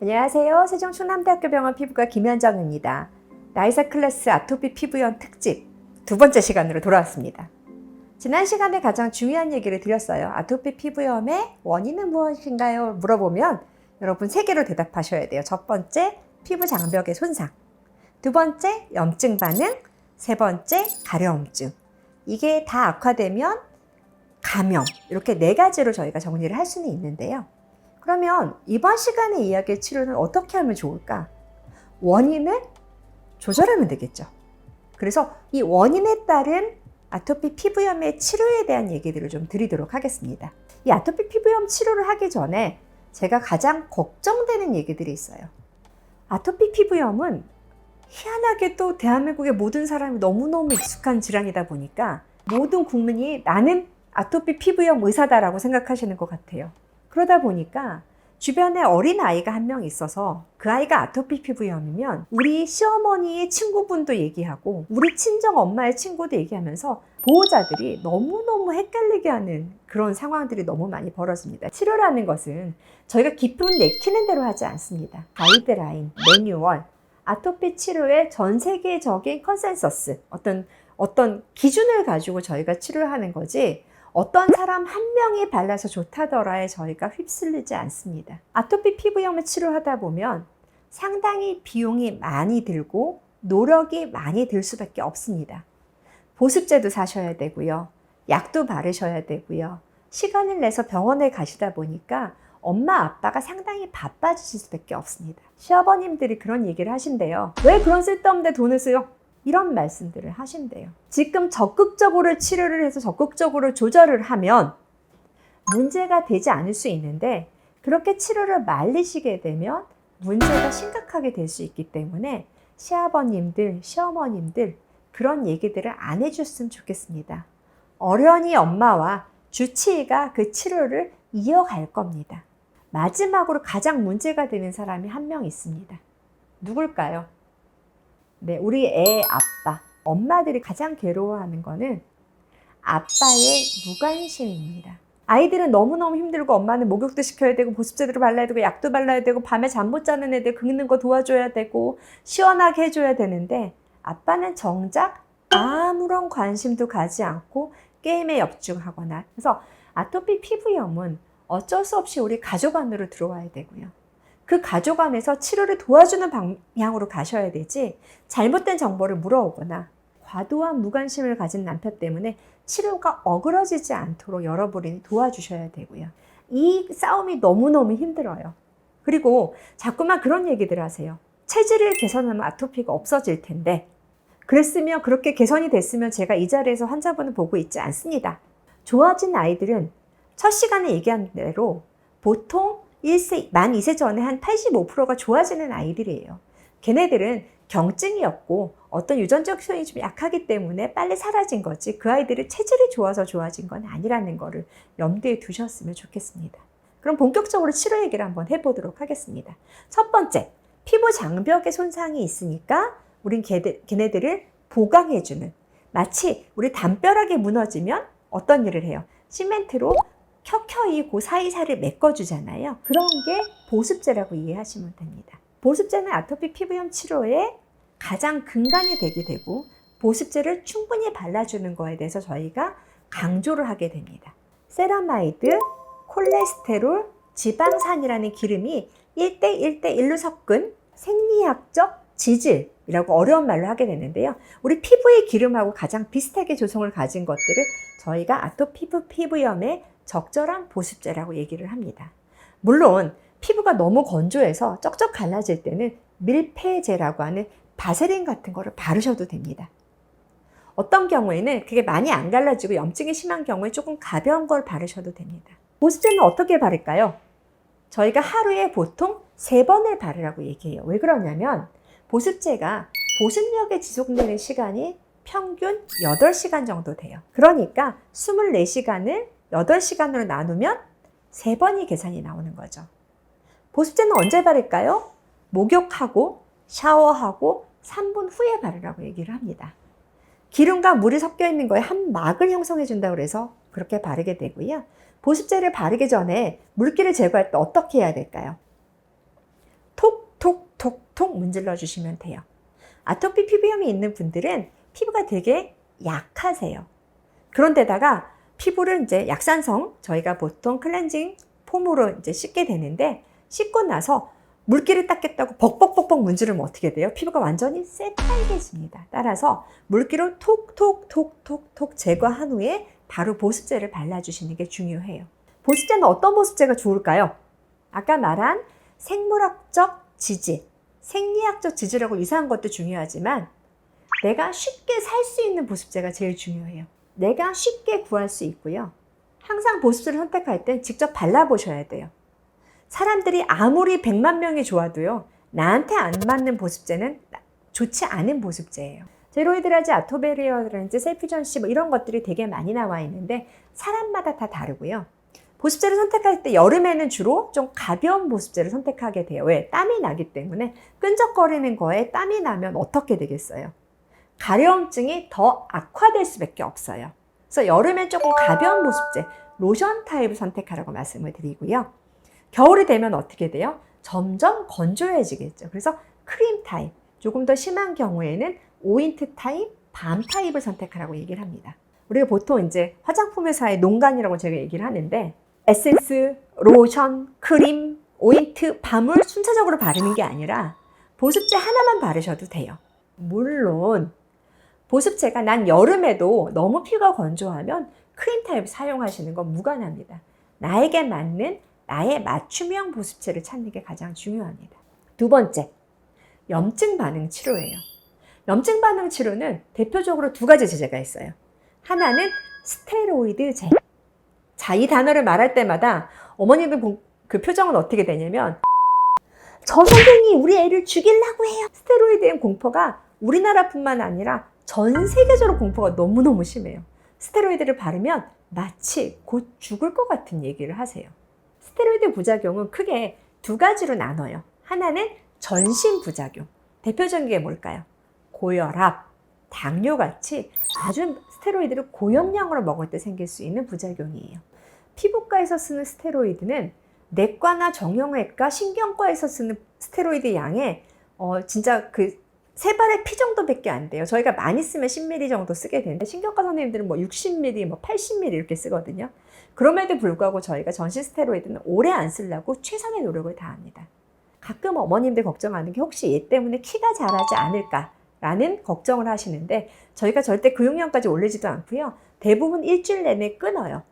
안녕하세요. 세종 충남대학교병원 피부과 김현정입니다. 나이사 클래스 아토피 피부염 특집 두 번째 시간으로 돌아왔습니다. 지난 시간에 가장 중요한 얘기를 드렸어요. 아토피 피부염의 원인은 무엇인가요? 물어보면 여러분 3개로 대답하셔야 돼요. 첫 번째, 피부 장벽의 손상. 두 번째, 염증 반응. 세 번째, 가려움증. 이게 다 악화되면 감염. 이렇게 4가지로 저희가 정리를 할 수는 있는데요. 그러면 이번 시간에 이야기할 치료는 어떻게 하면 좋을까? 원인을 조절하면 되겠죠. 그래서 이 원인에 따른 아토피 피부염의 치료에 대한 얘기들을 좀 드리도록 하겠습니다. 이 아토피 피부염 치료를 하기 전에 제가 가장 걱정되는 얘기들이 있어요. 아토피 피부염은 희한하게도 대한민국의 모든 사람이 너무너무 익숙한 질환이다 보니까 모든 국민이 나는 아토피 피부염 의사다라고 생각하시는 것 같아요. 그러다 보니까 주변에 어린 아이가 한 명 있어서 그 아이가 아토피 피부염이면 우리 시어머니의 친구분도 얘기하고 우리 친정 엄마의 친구도 얘기하면서 보호자들이 너무너무 헷갈리게 하는 그런 상황들이 너무 많이 벌어집니다. 치료라는 것은 저희가 기쁨 내키는 대로 하지 않습니다. 가이드라인, 매뉴얼, 아토피 치료의 전 세계적인 컨센서스, 어떤 기준을 가지고 저희가 치료를 하는 거지 어떤 사람 한 명이 발라서 좋다더라에 저희가 휩쓸리지 않습니다. 아토피 피부염을 치료하다 보면 상당히 비용이 많이 들고 노력이 많이 들 수밖에 없습니다. 보습제도 사셔야 되고요. 약도 바르셔야 되고요. 시간을 내서 병원에 가시다 보니까 엄마 아빠가 상당히 바빠지실 수밖에 없습니다. 시아버님들이 그런 얘기를 하신대요. 왜 그런 쓸데없는 데 돈을 써요? 이런 말씀들을 하신대요. 지금 적극적으로 치료를 해서 적극적으로 조절을 하면 문제가 되지 않을 수 있는데 그렇게 치료를 말리시게 되면 문제가 심각하게 될 수 있기 때문에 시아버님들, 시어머님들 그런 얘기들을 안 해줬으면 좋겠습니다. 어련히 엄마와 주치의가 그 치료를 이어갈 겁니다. 마지막으로 가장 문제가 되는 사람이 한 명 있습니다. 누굴까요? 네, 우리 애 아빠, 엄마들이 가장 괴로워하는 거는 아빠의 무관심입니다. 아이들은 너무너무 힘들고 엄마는 목욕도 시켜야 되고 보습제도 발라야 되고 약도 발라야 되고 밤에 잠 못 자는 애들 긁는 거 도와줘야 되고 시원하게 해줘야 되는데 아빠는 정작 아무런 관심도 가지 않고 게임에 집중하거나 그래서 아토피 피부염은 어쩔 수 없이 우리 가족 안으로 들어와야 되고요. 그 가족 안에서 치료를 도와주는 방향으로 가셔야 되지 잘못된 정보를 물어오거나 과도한 무관심을 가진 남편 때문에 치료가 어그러지지 않도록 여러분이 도와주셔야 되고요. 이 싸움이 너무너무 힘들어요. 그리고 자꾸만 그런 얘기들 하세요. 체질을 개선하면 아토피가 없어질 텐데 그랬으면 그렇게 개선이 됐으면 제가 이 자리에서 환자분을 보고 있지 않습니다. 좋아진 아이들은 첫 시간에 얘기한 대로 보통 만 2세 전에 한 85%가 좋아지는 아이들이에요. 걔네들은 경증이었고 어떤 유전적 소용이 좀 약하기 때문에 빨리 사라진 거지 그 아이들은 체질이 좋아서 좋아진 건 아니라는 거를 염두에 두셨으면 좋겠습니다. 그럼 본격적으로 치료 얘기를 한번 해보도록 하겠습니다. 첫 번째, 피부 장벽에 손상이 있으니까 우린 걔네들을 보강해주는 마치 우리 담벼락이 무너지면 어떤 일을 해요? 시멘트로 켜켜이 그 사이사이를 메꿔주잖아요. 그런 게 보습제라고 이해하시면 됩니다. 보습제는 아토피 피부염 치료에 가장 근간이 되게 되고 보습제를 충분히 발라주는 거에 대해서 저희가 강조를 하게 됩니다. 세라마이드, 콜레스테롤, 지방산이라는 기름이 1대1로 섞은 생리학적 지질이라고 어려운 말로 하게 되는데요. 우리 피부의 기름하고 가장 비슷하게 조성을 가진 것들을 저희가 아토피 피부염의 적절한 보습제라고 얘기를 합니다. 물론 피부가 너무 건조해서 쩍쩍 갈라질 때는 밀폐제라고 하는 바세린 같은 거를 바르셔도 됩니다. 어떤 경우에는 그게 많이 안 갈라지고 염증이 심한 경우에 조금 가벼운 걸 바르셔도 됩니다. 보습제는 어떻게 바를까요? 저희가 하루에 보통 3번을 바르라고 얘기해요. 왜 그러냐면 보습제가 보습력에 지속되는 시간이 평균 8시간 정도 돼요. 그러니까 24시간을 8시간으로 나누면 3번이 계산이 나오는 거죠. 보습제는 언제 바를까요? 목욕하고 샤워하고 3분 후에 바르라고 얘기를 합니다. 기름과 물이 섞여 있는 거에 한 막을 형성해 준다고 해서 그렇게 바르게 되고요. 보습제를 바르기 전에 물기를 제거할 때 어떻게 해야 될까요? 톡톡 문질러 주시면 돼요. 아토피 피부염이 있는 분들은 피부가 되게 약하세요. 그런데다가 피부를 이제 약산성, 저희가 보통 클렌징 폼으로 이제 씻게 되는데, 씻고 나서 물기를 닦겠다고 벅벅벅벅 문지르면 어떻게 돼요? 피부가 완전히 새빨개집니다. 따라서 물기를 톡톡톡톡톡 제거한 후에 바로 보습제를 발라주시는 게 중요해요. 보습제는 어떤 보습제가 좋을까요? 아까 말한 생물학적 지질, 생리학적 지질하고 이상한 것도 중요하지만 내가 쉽게 살 수 있는 보습제가 제일 중요해요. 내가 쉽게 구할 수 있고요. 항상 보습제를 선택할 땐 직접 발라보셔야 돼요. 사람들이 아무리 100만 명이 좋아도요, 나한테 안 맞는 보습제는 좋지 않은 보습제예요. 제로이드라지, 아토베리어라든지 셀퓨전시 뭐 이런 것들이 되게 많이 나와 있는데 사람마다 다 다르고요. 보습제를 선택할 때 여름에는 주로 좀 가벼운 보습제를 선택하게 돼요. 왜? 땀이 나기 때문에. 끈적거리는 거에 땀이 나면 어떻게 되겠어요? 가려움증이 더 악화될 수밖에 없어요. 그래서 여름엔 조금 가벼운 보습제, 로션 타입을 선택하라고 말씀을 드리고요. 겨울이 되면 어떻게 돼요? 점점 건조해지겠죠. 그래서 크림 타입, 조금 더 심한 경우에는 오인트 타입, 밤 타입을 선택하라고 얘기를 합니다. 우리가 보통 이제 화장품 회사의 농간이라고 제가 얘기를 하는데, 에센스, 로션, 크림, 오인트, 밤을 순차적으로 바르는 게 아니라 보습제 하나만 바르셔도 돼요. 물론 보습제가 난 여름에도 너무 피부가 건조하면 크림 타입 사용하시는 건 무관합니다. 나에게 맞는 나의 맞춤형 보습제를 찾는 게 가장 중요합니다. 두 번째, 염증 반응 치료예요. 염증 반응 치료는 대표적으로 두 가지 제제가 있어요. 하나는 스테로이드제. 자, 이 단어를 말할 때마다 어머니들 그 표정은 어떻게 되냐면, 저 선생님 우리 애를 죽이려고 해요. 스테로이드의 공포가 우리나라뿐만 아니라 전 세계적으로 공포가 너무너무 심해요. 스테로이드를 바르면 마치 곧 죽을 것 같은 얘기를 하세요. 스테로이드 부작용은 크게 두 가지로 나눠요. 하나는 전신 부작용. 대표적인 게 뭘까요? 고혈압, 당뇨같이 아주 스테로이드를 고용량으로 먹을 때 생길 수 있는 부작용이에요. 피부과에서 쓰는 스테로이드는 내과나 정형외과, 신경과에서 쓰는 스테로이드 양의 진짜 그 세 발의 피 정도밖에 안 돼요. 저희가 많이 쓰면 10ml 정도 쓰게 되는데 신경과 선생님들은 뭐 60ml, 뭐 80ml 이렇게 쓰거든요. 그럼에도 불구하고 저희가 전신 스테로이드는 오래 안 쓰려고 최선의 노력을 다합니다. 가끔 어머님들 걱정하는 게 혹시 얘 때문에 키가 자라지 않을까라는 걱정을 하시는데 저희가 절대 그 용량까지 올리지도 않고요. 대부분 일주일 내내 끊어요.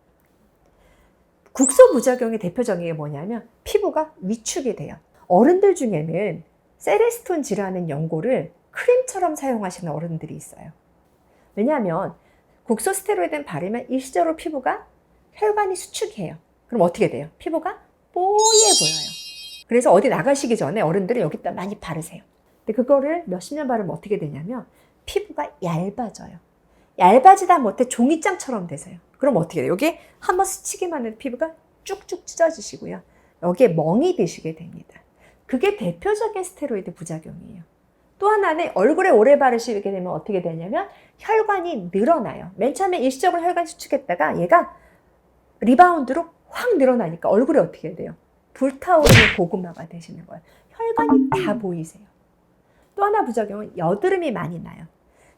국소 부작용의 대표적인 게 뭐냐면 피부가 위축이 돼요. 어른들 중에는 세레스톤 질환의 연고를 크림처럼 사용하시는 어른들이 있어요. 왜냐하면 국소 스테로이드는 바르면 일시적으로 피부가 혈관이 수축해요. 그럼 어떻게 돼요? 피부가 뽀얘 보여요. 그래서 어디 나가시기 전에 어른들은 여기다 많이 바르세요. 근데 그거를 몇십 년 바르면 어떻게 되냐면 피부가 얇아져요. 얇아지다 못해 종이장처럼 되세요. 그럼 어떻게 돼요? 여기 한번 스치기만 해도 피부가 쭉쭉 찢어지시고요. 여기에 멍이 드시게 됩니다. 그게 대표적인 스테로이드 부작용이에요. 또 하나는 얼굴에 오래 바르시게 되면 어떻게 되냐면 혈관이 늘어나요. 맨 처음에 일시적으로 혈관 수축했다가 얘가 리바운드로 확 늘어나니까 얼굴에 어떻게 돼요? 불타오르는 고구마가 되시는 거예요. 혈관이 다 보이세요. 또 하나 부작용은 여드름이 많이 나요.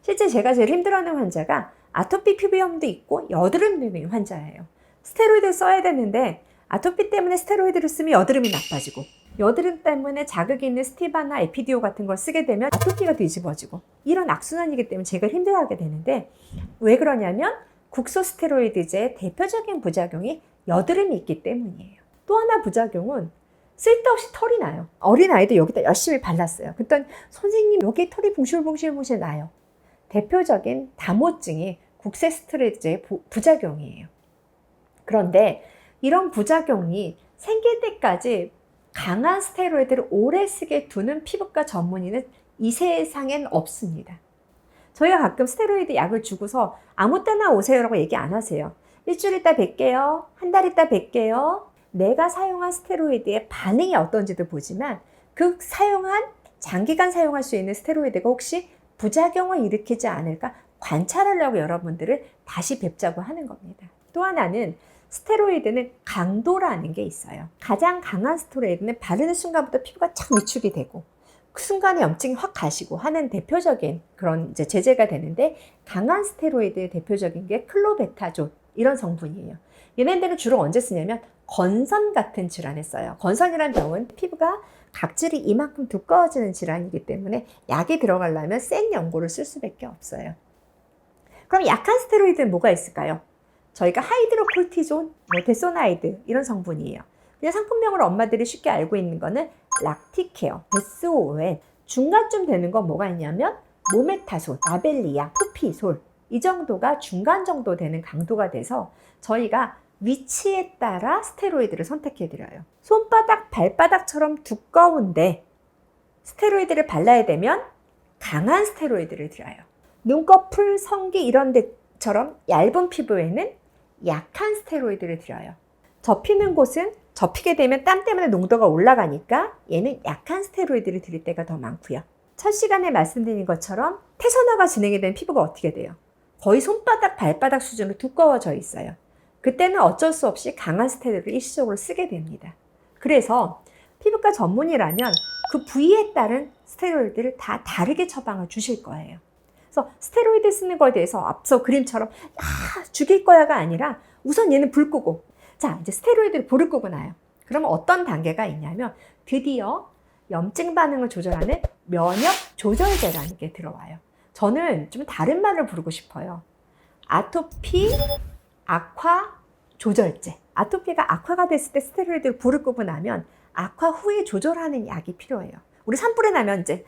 실제 제가 제일 힘들어하는 환자가 아토피 피부염도 있고 여드름 있는 환자예요. 스테로이드를 써야 되는데 아토피 때문에 스테로이드를 쓰면 여드름이 나빠지고 여드름 때문에 자극이 있는 스티바나 에피디오 같은 걸 쓰게 되면 아토피가 뒤집어지고 이런 악순환이기 때문에 제가 힘들어하게 되는데 왜 그러냐면 국소 스테로이드제의 대표적인 부작용이 여드름이 있기 때문이에요. 또 하나 부작용은 쓸데없이 털이 나요. 어린아이도 여기다 열심히 발랐어요. 그랬더니 선생님 여기 털이 붕실붕실 나요. 대표적인 담호증이 국소 스테로이드제의 부작용이에요. 그런데 이런 부작용이 생길 때까지 강한 스테로이드를 오래 쓰게 두는 피부과 전문의는 이 세상엔 없습니다. 저희가 가끔 스테로이드 약을 주고서 아무 때나 오세요라고 얘기 안 하세요. 일주일 있다 뵐게요. 한 달 있다 뵐게요. 내가 사용한 스테로이드의 반응이 어떤지도 보지만 그 사용한 장기간 사용할 수 있는 스테로이드가 혹시 부작용을 일으키지 않을까 관찰하려고 여러분들을 다시 뵙자고 하는 겁니다. 또 하나는 스테로이드는 강도라는 게 있어요. 가장 강한 스테로이드는 바르는 순간부터 피부가 착 위축이 되고 순간에 염증이 확 가시고 하는 대표적인 그런 이제 제재가 되는데, 강한 스테로이드의 대표적인 게 클로베타존 이런 성분이에요. 얘네들은 주로 언제 쓰냐면 건선 같은 질환에 써요. 건선이라는 병은 피부가 각질이 이만큼 두꺼워지는 질환이기 때문에 약이 들어가려면 센 연고를 쓸 수밖에 없어요. 그럼 약한 스테로이드는 뭐가 있을까요? 저희가 하이드로콜티존, 데소나이드 이런 성분이에요. 그냥 상품명으로 엄마들이 쉽게 알고 있는 거는 락티케어, SON, 중간쯤 되는 건 뭐가 있냐면 모메타솔, 아벨리아, 토피솔, 이 정도가 중간 정도 되는 강도가 돼서 저희가 위치에 따라 스테로이드를 선택해 드려요. 손바닥, 발바닥처럼 두꺼운데 스테로이드를 발라야 되면 강한 스테로이드를 드려요. 눈꺼풀, 성기 이런 데처럼 얇은 피부에는 약한 스테로이드를 드려요. 접히는 곳은 접히게 되면 땀 때문에 농도가 올라가니까 얘는 약한 스테로이드를 드릴 때가 더 많고요. 첫 시간에 말씀드린 것처럼 태선화가 진행이 된 피부가 어떻게 돼요? 거의 손바닥, 발바닥 수준으로 두꺼워져 있어요. 그때는 어쩔 수 없이 강한 스테로이드를 일시적으로 쓰게 됩니다. 그래서 피부과 전문의라면 그 부위에 따른 스테로이드를 다 다르게 처방을 주실 거예요. 그래서 스테로이드 쓰는 거에 대해서 앞서 그림처럼 죽일 거야가 아니라 우선 얘는 불 끄고, 자 이제 스테로이드를 불을 끄고 나요. 그러면 어떤 단계가 있냐면 드디어 염증 반응을 조절하는 면역 조절제라는 게 들어와요. 저는 좀 다른 말을 부르고 싶어요. 아토피 악화 조절제. 아토피가 악화가 됐을 때 스테로이드를 불을 끄고 나면 악화 후에 조절하는 약이 필요해요. 우리 산불에 나면 이제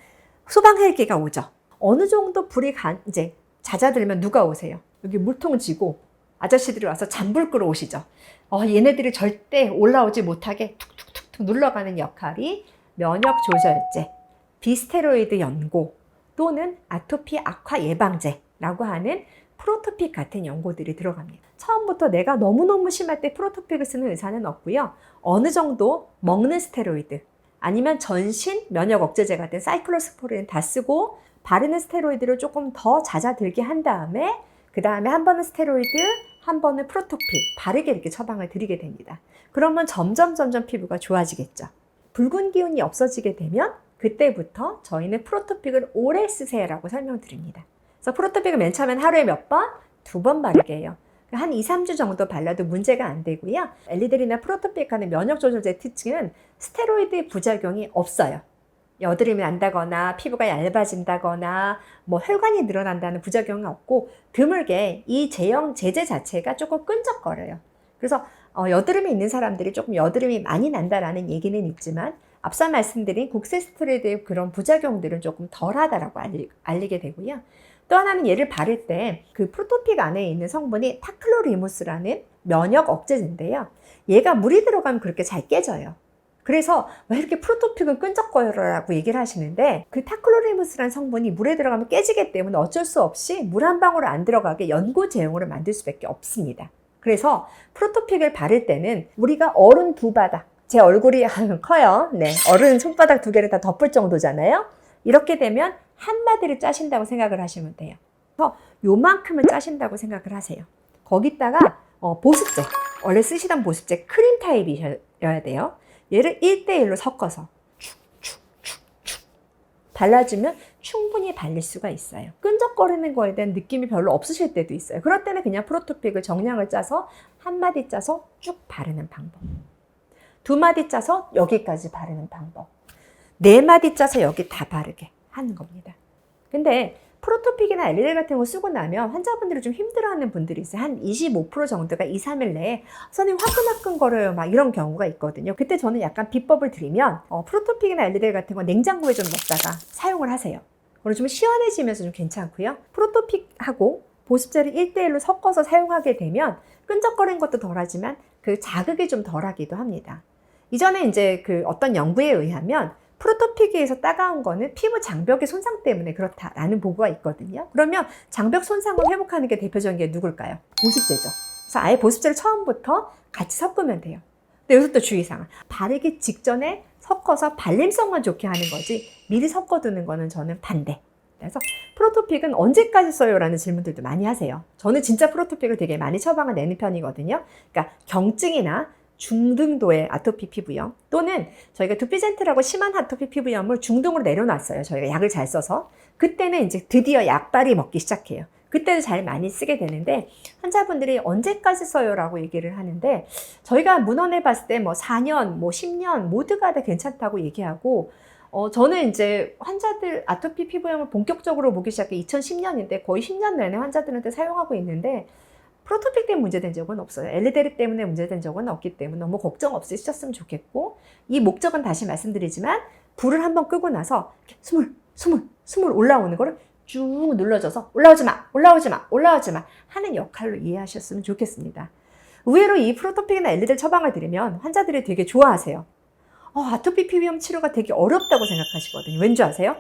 소방헬기가 오죠. 어느 정도 불이 이제 잦아들면 누가 오세요? 여기 물통 쥐고 아저씨들이 와서 잔불 끄러 오시죠. 얘네들이 절대 올라오지 못하게 툭툭툭툭 눌러가는 역할이 면역 조절제, 비스테로이드 연고 또는 아토피 악화 예방제라고 하는 프로토픽 같은 연고들이 들어갑니다. 처음부터 내가 너무너무 심할 때 프로토픽을 쓰는 의사는 없고요. 어느 정도 먹는 스테로이드 아니면 전신 면역 억제제 같은 사이클로스포린 다 쓰고 바르는 스테로이드를 조금 더 잦아들게 한 다음에 그 다음에 한 번은 스테로이드, 한 번은 프로토픽 바르게 이렇게 처방을 드리게 됩니다. 그러면 점점 피부가 좋아지겠죠. 붉은 기운이 없어지게 되면 그때부터 저희는 프로토픽을 오래 쓰세요라고 설명드립니다. 그래서 프로토픽을 맨 처음엔 하루에 몇 번? 2번 바르게 해요. 한 2, 3주 정도 발라도 문제가 안 되고요. 엘리들이나 프로토픽 하는 면역조절제 특징은 스테로이드의 부작용이 없어요. 여드름이 난다거나 피부가 얇아진다거나 혈관이 늘어난다는 부작용은 없고 드물게 이 제형 제제 자체가 조금 끈적거려요. 그래서 여드름이 있는 사람들이 조금 여드름이 많이 난다라는 얘기는 있지만 앞서 말씀드린 국세 스테로이드의 그런 부작용들은 조금 덜하다라고 알리게 되고요. 또 하나는 얘를 바를 때 그 프로토픽 안에 있는 성분이 타클로리무스라는 면역 억제제인데요. 얘가 물이 들어가면 그렇게 잘 깨져요. 그래서 왜 이렇게 프로토픽은 끈적거려라고 얘기를 하시는데 그 타클로리무스라는 성분이 물에 들어가면 깨지기 때문에 어쩔 수 없이 물 한 방울 안 들어가게 연고 제형으로 만들 수밖에 없습니다. 그래서 프로토픽을 바를 때는 우리가 어른 2바닥, 제 얼굴이 커요. 네, 어른 손바닥 2개를 다 덮을 정도잖아요. 이렇게 되면 한 마디를 짜신다고 생각을 하시면 돼요. 그래서 요만큼을 짜신다고 생각을 하세요. 거기다가 보습제, 원래 쓰시던 보습제 크림 타입이셔야 돼요. 얘를 1대1로 섞어서 축축축축 발라주면 충분히 발릴 수가 있어요. 끈적거리는 거에 대한 느낌이 별로 없으실 때도 있어요. 그럴 때는 그냥 프로토픽을 정량을 짜서 한 마디 짜서 쭉 바르는 방법, 2마디 짜서 여기까지 바르는 방법, 4마디 짜서 여기 다 바르게 하는 겁니다. 근데 프로토픽이나 엘리델 같은 거 쓰고 나면 환자분들이 좀 힘들어하는 분들이 있어요. 한 25% 정도가 2, 3일 내에 선생님 화끈화끈거려요 막 이런 경우가 있거든요. 그때 저는 약간 비법을 드리면 프로토픽이나 엘리델 같은 거 냉장고에 좀 넣었다가 사용을 하세요. 그럼 좀 시원해지면서 좀 괜찮고요. 프로토픽하고 보습제를 1대1로 섞어서 사용하게 되면 끈적거리는 것도 덜하지만 그 자극이 좀 덜하기도 합니다. 이전에 이제 그 어떤 연구에 의하면 프로토픽에 의해서 따가운 거는 피부 장벽의 손상 때문에 그렇다라는 보고가 있거든요. 그러면 장벽 손상을 회복하는 게 대표적인 게 누굴까요? 보습제죠. 그래서 아예 보습제를 처음부터 같이 섞으면 돼요. 근데 여기서 또 주의사항. 바르기 직전에 섞어서 발림성만 좋게 하는 거지 미리 섞어두는 거는 저는 반대. 그래서 프로토픽은 언제까지 써요? 라는 질문들도 많이 하세요. 저는 진짜 프로토픽을 되게 많이 처방을 내는 편이거든요. 그러니까 경증이나 중등도의 아토피 피부염, 또는 저희가 두피젠트라고 심한 아토피 피부염을 중등으로 내려놨어요. 저희가 약을 잘 써서. 그때는 이제 드디어 약발이 먹기 시작해요. 그때도 잘 많이 쓰게 되는데, 환자분들이 언제까지 써요? 라고 얘기를 하는데, 저희가 문헌에 봤을 때 뭐 4년, 뭐 10년 모두가 다 괜찮다고 얘기하고, 저는 이제 환자들 아토피 피부염을 본격적으로 보기 시작해 2010년인데 거의 10년 내내 환자들한테 사용하고 있는데, 프로토픽 때문에 문제된 적은 없어요. 엘리데리 때문에 문제된 적은 없기 때문에 너무 걱정 없으셨으면 좋겠고, 이 목적은 다시 말씀드리지만 불을 한번 끄고 나서 스물 올라오는 거를 쭉 눌러줘서 올라오지 마 하는 역할로 이해하셨으면 좋겠습니다. 의외로 이 프로토픽이나 엘리데리 처방을 드리면 환자들이 되게 좋아하세요. 아토피 피부염 치료가 되게 어렵다고 생각하시거든요. 왠지 아세요?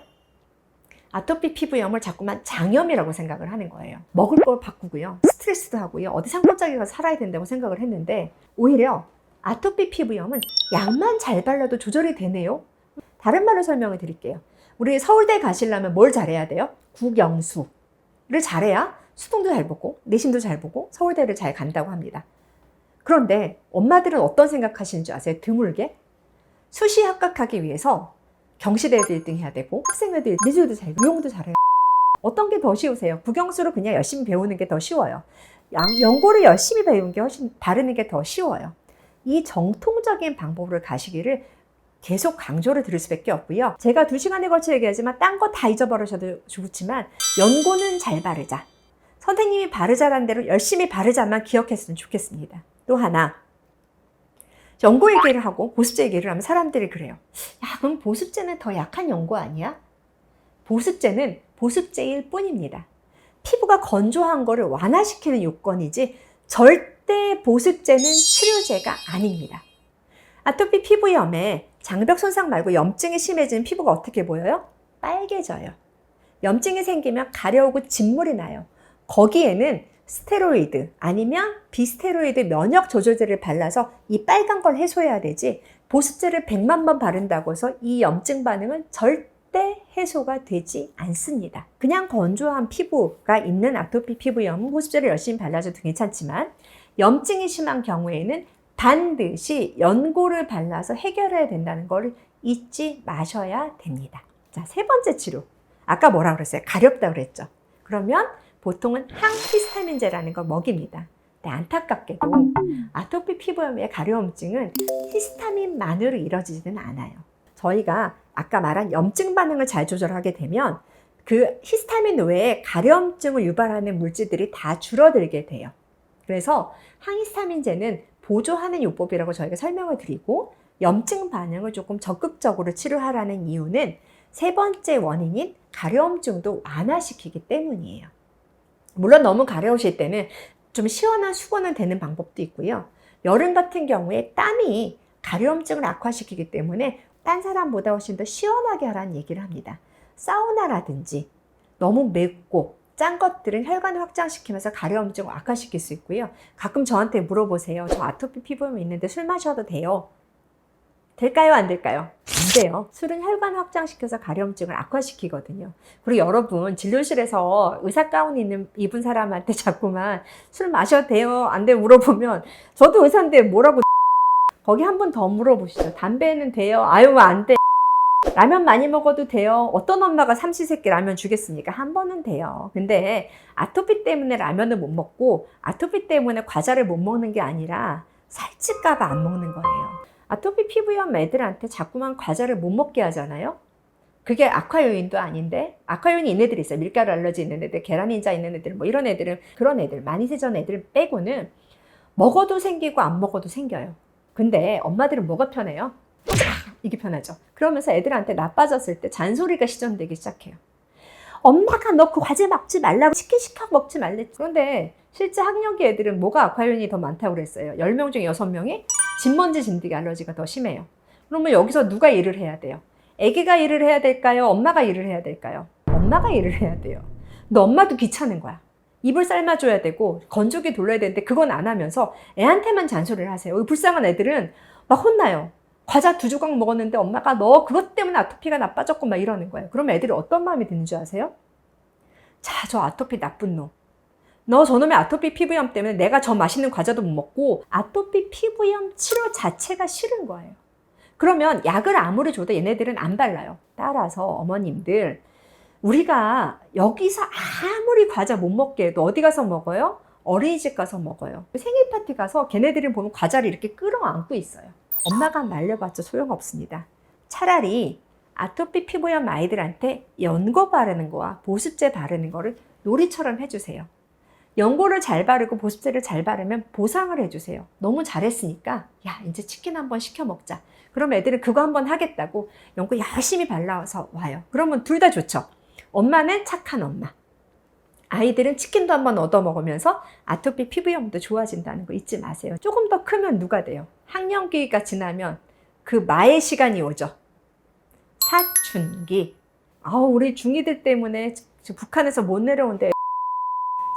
아토피 피부염을 자꾸만 장염이라고 생각을 하는 거예요. 먹을 걸 바꾸고요. 스트레스도 하고요. 어디 산골짜기 가서 살아야 된다고 생각을 했는데, 오히려 아토피 피부염은 약만 잘 발라도 조절이 되네요. 다른 말로 설명을 드릴게요. 우리 서울대 가시려면 뭘 잘해야 돼요? 국영수를 잘해야 수능도 잘 보고 내신도 잘 보고 서울대를 잘 간다고 합니다. 그런데 엄마들은 어떤 생각하시는 줄 아세요? 드물게 수시 합격하기 위해서 경시대에도 1등 해야 되고 학생회도 미술도 잘 무용도 잘해요. 어떤 게 더 쉬우세요? 국영수를 그냥 열심히 배우는 게 더 쉬워요. 연고를 열심히 배우는 게 훨씬 바르는 게 더 쉬워요. 이 정통적인 방법으로 가시기를 계속 강조를 드릴 수밖에 없고요. 제가 2시간에 걸쳐 얘기하지만 딴 거 다 잊어버리셔도 좋지만 연고는 잘 바르자. 선생님이 바르자라는 대로 열심히 바르자만 기억했으면 좋겠습니다. 또 하나, 연고 얘기를 하고 보습제 얘기를 하면 사람들이 그래요. 야, 그럼 보습제는 더 약한 연고 아니야? 보습제는 보습제일 뿐입니다. 피부가 건조한 거를 완화시키는 요건이지 절대 보습제는 치료제가 아닙니다. 아토피 피부염에 장벽 손상 말고 염증이 심해지는 피부가 어떻게 보여요? 빨개져요. 염증이 생기면 가려우고 진물이 나요. 거기에는 스테로이드 아니면 비스테로이드 면역 조절제를 발라서 이 빨간 걸 해소해야 되지, 보습제를 100만 번 바른다고 해서 이 염증 반응은 절대 해소가 되지 않습니다. 그냥 건조한 피부가 있는 아토피 피부염은 보습제를 열심히 발라줘도 괜찮지만, 염증이 심한 경우에는 반드시 연고를 발라서 해결해야 된다는 걸 잊지 마셔야 됩니다. 자, 3번째 치료. 아까 뭐라 그랬어요? 가렵다 그랬죠? 그러면 보통은 항히스타민제라는 걸 먹입니다. 근데 안타깝게도 아토피 피부염의 가려움증은 히스타민만으로 이루어지지는 않아요. 저희가 아까 말한 염증 반응을 잘 조절하게 되면 그 히스타민 외에 가려움증을 유발하는 물질들이 다 줄어들게 돼요. 그래서 항히스타민제는 보조하는 요법이라고 저희가 설명을 드리고, 염증 반응을 조금 적극적으로 치료하라는 이유는 3번째 원인인 가려움증도 완화시키기 때문이에요. 물론 너무 가려우실 때는 좀 시원한 수건을 대는 방법도 있고요. 여름 같은 경우에 땀이 가려움증을 악화시키기 때문에 딴 사람보다 훨씬 더 시원하게 하라는 얘기를 합니다. 사우나라든지 너무 맵고 짠 것들은 혈관을 확장시키면서 가려움증을 악화시킬 수 있고요. 가끔 저한테 물어보세요. 저 아토피 피부염이 있는데 술 마셔도 돼요? 될까요? 안 될까요? 안 돼요. 술은 혈관 확장시켜서 가려움증을 악화시키거든요. 그리고 여러분, 진료실에서 의사 가운 입은 사람한테 자꾸만 술 마셔도 돼요? 안 돼요? 물어보면, 저도 의사인데 뭐라고 거기 한 번 더 물어보시죠. 담배는 돼요? 아유, 안 돼. 라면 많이 먹어도 돼요? 어떤 엄마가 삼시세끼 라면 주겠습니까? 한 번은 돼요. 근데 아토피 때문에 라면을 못 먹고 아토피 때문에 과자를 못 먹는 게 아니라 살찔까 봐 안 먹는 거예요. 아토피 피부염 애들한테 자꾸만 과자를 못 먹게 하잖아요. 그게 악화 요인도 아닌데, 악화 요인이 있는 애들이 있어요. 밀가루 알러지 있는 애들, 계란 인자 있는 애들, 뭐 이런 애들은, 그런 애들, 많이 세전 애들 빼고는 먹어도 생기고 안 먹어도 생겨요. 근데 엄마들은 뭐가 편해요? 이게 편하죠. 그러면서 애들한테 나빠졌을 때 잔소리가 시전되기 시작해요. 엄마가 너 그 과자 먹지 말라고 치킨 시켜 먹지 말랬지. 그런데 실제 학령기 애들은 뭐가 악화 요인이 더 많다고 그랬어요? 10명 중에 6명이 진먼지 진드기 알러지가 더 심해요. 그러면 여기서 누가 일을 해야 돼요? 애기가 일을 해야 될까요? 엄마가 일을 해야 될까요? 엄마가 일을 해야 돼요. 근데 엄마도 귀찮은 거야. 입을 삶아줘야 되고 건조기 돌려야 되는데 그건 안 하면서 애한테만 잔소리를 하세요. 불쌍한 애들은 막 혼나요. 과자 2조각 먹었는데 엄마가 너 그것 때문에 아토피가 나빠졌고 막 이러는 거예요. 그러면 애들이 어떤 마음이 드는 줄 아세요? 자, 저 아토피 나쁜 놈. 너 저놈의 아토피 피부염 때문에 내가 저 맛있는 과자도 못 먹고 아토피 피부염 치료 자체가 싫은 거예요. 그러면 약을 아무리 줘도 얘네들은 안 발라요. 따라서 어머님들, 우리가 여기서 아무리 과자 못 먹게 해도 어디 가서 먹어요? 어린이집 가서 먹어요. 생일 파티 가서 걔네들이 보면 과자를 이렇게 끌어안고 있어요. 엄마가 말려봤자 소용없습니다. 차라리 아토피 피부염 아이들한테 연고 바르는 거와 보습제 바르는 거를 놀이처럼 해주세요. 연고를 잘 바르고 보습제를 잘 바르면 보상을 해주세요. 너무 잘했으니까 야, 이제 치킨 한번 시켜 먹자. 그럼 애들은 그거 한번 하겠다고 연고 열심히 발라서 와요. 그러면 둘 다 좋죠. 엄마는 착한 엄마, 아이들은 치킨도 한번 얻어 먹으면서 아토피 피부염도 좋아진다는 거 잊지 마세요. 조금 더 크면 누가 돼요? 학령기가 지나면 그 마의 시간이 오죠. 사춘기. 우리 중2들 때문에 북한에서 못 내려온데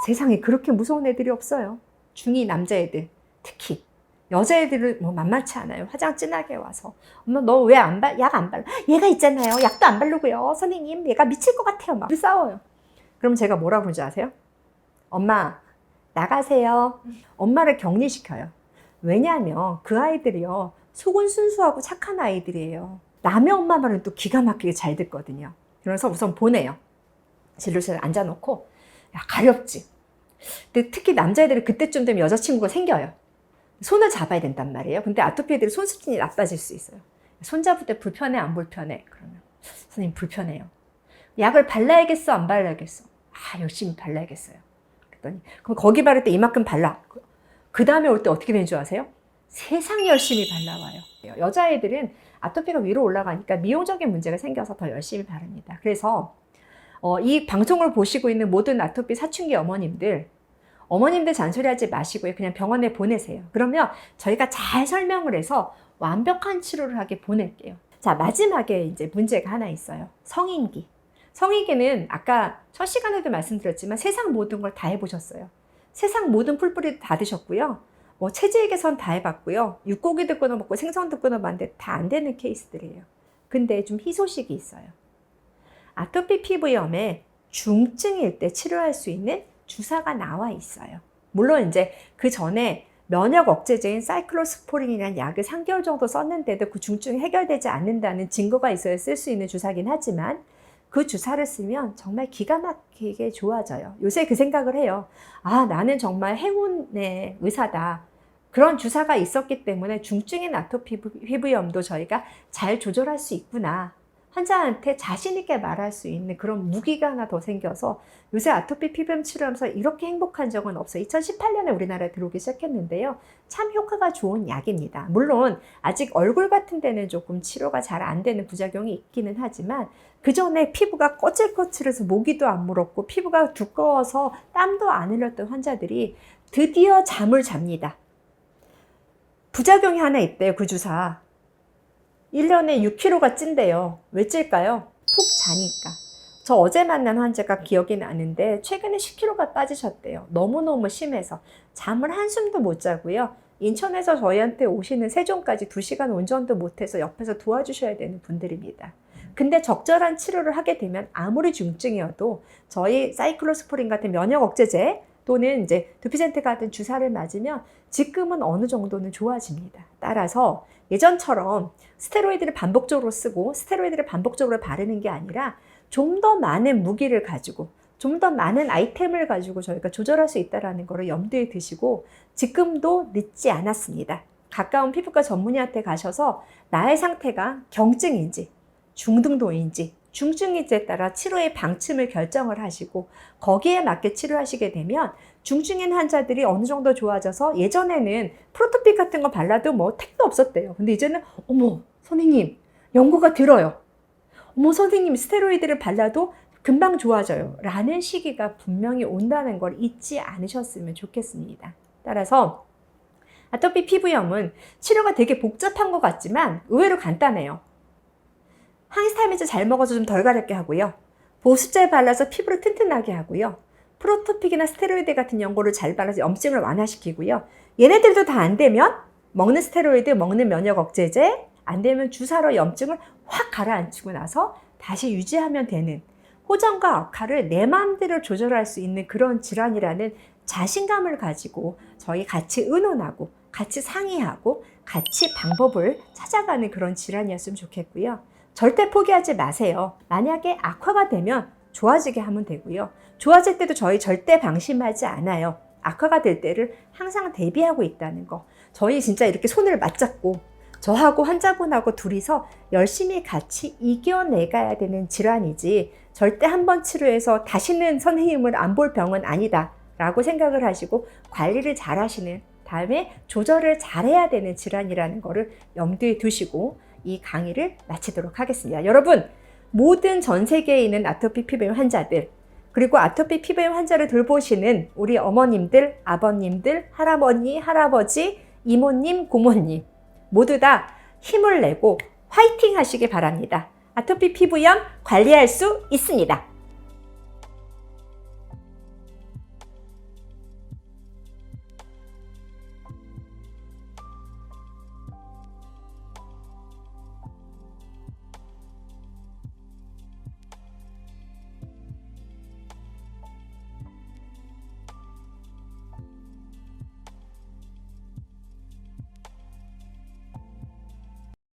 세상에 그렇게 무서운 애들이 없어요. 중2 남자애들, 특히 여자애들은 뭐 만만치 않아요. 화장 진하게 와서 엄마 너 왜 약 안 발라? 얘가 있잖아요. 약도 안 바르고요. 선생님 얘가 미칠 것 같아요. 막 싸워요. 그럼 제가 뭐라고 그러지 아세요? 엄마 나가세요. 엄마를 격리시켜요. 왜냐하면 그 아이들이요, 속은 순수하고 착한 아이들이에요. 남의 엄마 말은 또 기가 막히게 잘 듣거든요. 그래서 우선 보내요. 진료실에 앉아놓고 야, 가렵지. 근데 특히 남자애들은 그때쯤 되면 여자친구가 생겨요. 손을 잡아야 된단 말이에요. 근데 아토피 애들이 손수준이 나빠질 수 있어요. 손잡을 때 불편해 안 불편해? 그러면 선생님 불편해요. 약을 발라야겠어 안 발라야겠어? 열심히 발라야겠어요. 그랬더니 그럼 거기 바를 때 이만큼 발라. 그 다음에 올 때 어떻게 되는 줄 아세요? 세상에 열심히 발라와요. 여자애들은 아토피가 위로 올라가니까 미용적인 문제가 생겨서 더 열심히 바릅니다. 그래서 이 방송을 보시고 있는 모든 아토피 사춘기 어머님들 잔소리하지 마시고요. 그냥 병원에 보내세요. 그러면 저희가 잘 설명을 해서 완벽한 치료를 하게 보낼게요. 자, 마지막에 이제 문제가 하나 있어요. 성인기. 성인기는 아까 첫 시간에도 말씀드렸지만 세상 모든 걸 다 해보셨어요. 세상 모든 풀뿌리 다 드셨고요. 체질 개선 다 해봤고요. 육고기도 끊어먹고 생선도 끊어봤는데 다 안 되는 케이스들이에요. 근데 좀 희소식이 있어요. 아토피 피부염의 중증일 때 치료할 수 있는 주사가 나와 있어요. 물론 이제 그 전에 면역 억제제인 사이클로스포린이라는 약을 3개월 정도 썼는데도 그 중증이 해결되지 않는다는 증거가 있어야 쓸 수 있는 주사긴 하지만 그 주사를 쓰면 정말 기가 막히게 좋아져요. 요새 그 생각을 해요. 나는 정말 행운의 의사다. 그런 주사가 있었기 때문에 중증인 아토피 피부염도 저희가 잘 조절할 수 있구나. 환자한테 자신 있게 말할 수 있는 그런 무기가 하나 더 생겨서 요새 아토피 피부염 치료하면서 이렇게 행복한 적은 없어요. 2018년에 우리나라에 들어오기 시작했는데요. 참 효과가 좋은 약입니다. 물론 아직 얼굴 같은 데는 조금 치료가 잘 안 되는 부작용이 있기는 하지만 그 전에 피부가 거칠거칠해서 모기도 안 물었고 피부가 두꺼워서 땀도 안 흘렸던 환자들이 드디어 잠을 잡니다. 부작용이 하나 있대요. 그 주사. 1년에 6kg가 찐대요. 왜 찔까요? 푹 자니까. 저 어제 만난 환자가 기억이 나는데 최근에 10kg가 빠지셨대요. 너무너무 심해서. 잠을 한숨도 못 자고요. 인천에서 저희한테 오시는 세종까지 2시간 운전도 못해서 옆에서 도와주셔야 되는 분들입니다. 근데 적절한 치료를 하게 되면 아무리 중증이어도 저희 사이클로스포린 같은 면역 억제제 또는 이제 도피젠트 같은 주사를 맞으면 지금은 어느 정도는 좋아집니다. 따라서 예전처럼 스테로이드를 반복적으로 쓰고 스테로이드를 반복적으로 바르는 게 아니라 좀 더 많은 무기를 가지고 좀 더 많은 아이템을 가지고 저희가 조절할 수 있다는 것을 염두에 두시고 지금도 늦지 않았습니다. 가까운 피부과 전문의한테 가셔서 나의 상태가 경증인지 중등도인지 중증인지에 따라 치료의 방침을 결정을 하시고 거기에 맞게 치료하시게 되면 중증인 환자들이 어느 정도 좋아져서 예전에는 프로토픽 같은 거 발라도 뭐 택도 없었대요. 근데 이제는 어머 선생님 연고가 들어요. 어머 선생님 스테로이드를 발라도 금방 좋아져요. 라는 시기가 분명히 온다는 걸 잊지 않으셨으면 좋겠습니다. 따라서 아토피 피부염은 치료가 되게 복잡한 것 같지만 의외로 간단해요. 항히스타민제 잘 먹어서 좀 덜 가렵게 하고요. 보습제 발라서 피부를 튼튼하게 하고요. 프로토픽이나 스테로이드 같은 연고를 잘 발라서 염증을 완화시키고요. 얘네들도 다 안 되면 먹는 스테로이드, 먹는 면역 억제제, 안 되면 주사로 염증을 확 가라앉히고 나서 다시 유지하면 되는 호전과 악화를 내 마음대로 조절할 수 있는 그런 질환이라는 자신감을 가지고 저희 같이 의논하고 같이 상의하고 같이 방법을 찾아가는 그런 질환이었으면 좋겠고요. 절대 포기하지 마세요. 만약에 악화가 되면 좋아지게 하면 되고요. 좋아질 때도 저희 절대 방심하지 않아요. 악화가 될 때를 항상 대비하고 있다는 거. 저희 진짜 이렇게 손을 맞잡고 저하고 환자분하고 둘이서 열심히 같이 이겨내가야 되는 질환이지 절대 한 번 치료해서 다시는 선생님을 안 볼 병은 아니다 라고 생각을 하시고 관리를 잘 하시는 다음에 조절을 잘해야 되는 질환이라는 거를 염두에 두시고 이 강의를 마치도록 하겠습니다. 여러분, 모든 전 세계에 있는 아토피 피부염 환자들, 그리고 아토피 피부염 환자를 돌보시는 우리 어머님들, 아버님들, 할아버니, 할아버지, 이모님, 고모님 모두 다 힘을 내고 화이팅 하시기 바랍니다. 아토피 피부염 관리할 수 있습니다.